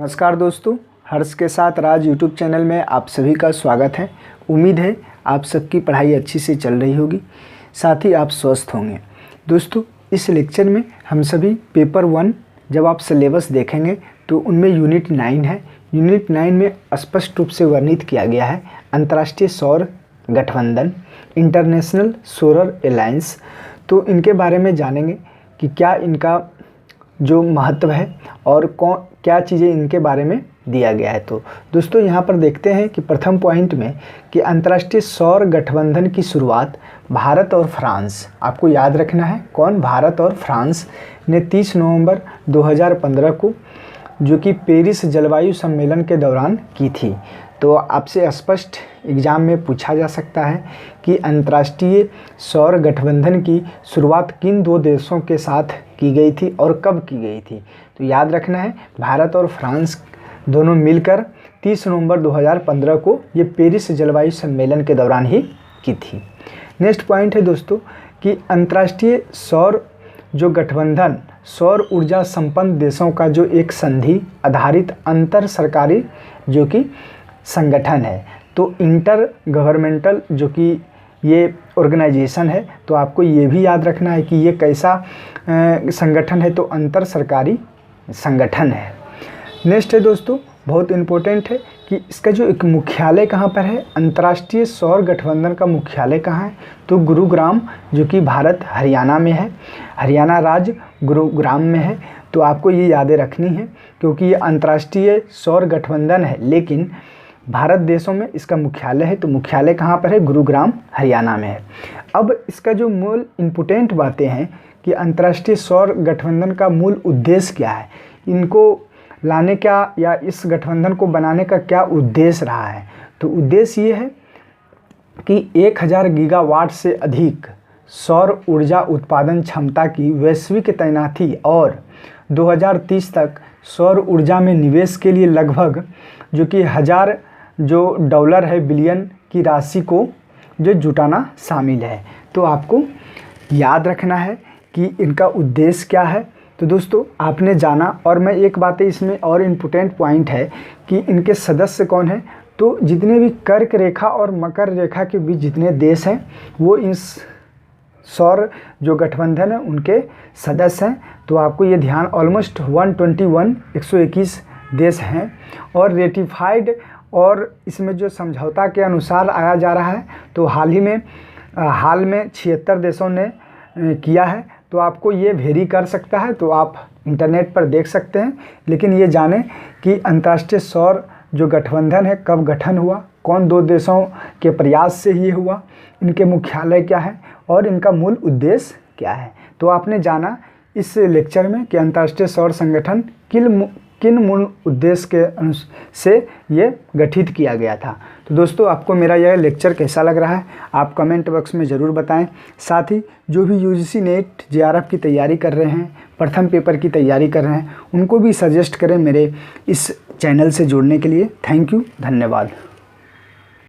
नमस्कार दोस्तों, हर्ष के साथ राज यूट्यूब चैनल में आप सभी का स्वागत है। उम्मीद है आप सबकी पढ़ाई अच्छी से चल रही होगी, साथ ही आप स्वस्थ होंगे। दोस्तों, इस लेक्चर में हम सभी पेपर 1 जब आप सिलेबस देखेंगे तो उनमें यूनिट 9 है। यूनिट 9 में स्पष्ट रूप से वर्णित किया गया है अंतर्राष्ट्रीय सौर गठबंधन, इंटरनेशनल सोलर अलायंस। तो इनके बारे में जानेंगे कि क्या इनका जो महत्व है और क्या चीज़ें इनके बारे में दिया गया है। तो दोस्तों, यहाँ पर देखते हैं कि प्रथम पॉइंट में कि अंतर्राष्ट्रीय सौर गठबंधन की शुरुआत भारत और फ्रांस, आपको याद रखना है कौन, भारत और फ्रांस ने 30 नवंबर 2015 को जो कि पेरिस जलवायु सम्मेलन के दौरान की थी। तो आपसे स्पष्ट एग्ज़ाम में पूछा जा सकता है कि अंतर्राष्ट्रीय सौर गठबंधन की शुरुआत किन दो देशों के साथ की गई थी और कब की गई थी। तो याद रखना है भारत और फ्रांस दोनों मिलकर 30 नवंबर 2015 को ये पेरिस जलवायु सम्मेलन के दौरान ही की थी। नेक्स्ट पॉइंट है दोस्तों कि अंतर्राष्ट्रीय सौर जो गठबंधन सौर ऊर्जा संपन्न देशों का जो एक संधि आधारित अंतर सरकारी जो कि संगठन है। तो इंटर गवर्नमेंटल जो कि ये ऑर्गेनाइजेशन है, तो आपको ये भी याद रखना है कि ये कैसा संगठन है, तो अंतर सरकारी संगठन है। नेक्स्ट है दोस्तों, बहुत इम्पोर्टेंट है कि इसका जो एक मुख्यालय कहाँ पर है, अंतर्राष्ट्रीय सौर गठबंधन का मुख्यालय कहाँ है, तो गुरुग्राम जो कि भारत हरियाणा में है, हरियाणा राज्य गुरुग्राम में है। तो आपको ये यादें रखनी है क्योंकि ये अंतर्राष्ट्रीय सौर गठबंधन है लेकिन भारत देशों में इसका मुख्यालय है। तो मुख्यालय कहाँ पर है, गुरुग्राम हरियाणा में है। अब इसका जो मूल इम्पोर्टेंट बातें हैं कि अंतर्राष्ट्रीय सौर गठबंधन का मूल उद्देश्य क्या है, इनको लाने का या इस गठबंधन को बनाने का क्या उद्देश्य रहा है। तो उद्देश्य ये है कि 1000 गीगावाट से अधिक सौर ऊर्जा उत्पादन क्षमता की वैश्विक तैनाती और 2030 तक सौर ऊर्जा में निवेश के लिए लगभग जो कि $1000 है बिलियन की राशि को जो जुटाना शामिल है। तो आपको याद रखना है कि इनका उद्देश्य क्या है। तो दोस्तों, आपने जाना, और मैं एक बात इसमें और इम्पोर्टेंट पॉइंट है कि इनके सदस्य कौन हैं। तो जितने भी कर्क रेखा और मकर रेखा के बीच जितने देश हैं वो इस सौर जो गठबंधन है उनके सदस्य हैं। तो आपको ये ध्यान, ऑलमोस्ट 121 देश हैं और रेटिफाइड, और इसमें जो समझौता के अनुसार आया जा रहा है। तो हाल में 76 देशों ने किया है। तो आपको ये वेरी कर सकता है, तो आप इंटरनेट पर देख सकते हैं। लेकिन ये जानें कि अंतर्राष्ट्रीय सौर जो गठबंधन है कब गठन हुआ, कौन दो देशों के प्रयास से ये हुआ, इनके मुख्यालय क्या है और इनका मूल उद्देश्य क्या है। तो आपने जाना इस लेक्चर में कि अंतर्राष्ट्रीय सौर संगठन किन मूल उद्देश्य के से ये गठित किया गया था। तो दोस्तों, आपको मेरा यह लेक्चर कैसा लग रहा है आप कमेंट बॉक्स में ज़रूर बताएं। साथ ही जो भी यूजीसी नेट जेआरएफ की तैयारी कर रहे हैं, प्रथम पेपर की तैयारी कर रहे हैं, उनको भी सजेस्ट करें मेरे इस चैनल से जुड़ने के लिए। थैंक यू, धन्यवाद।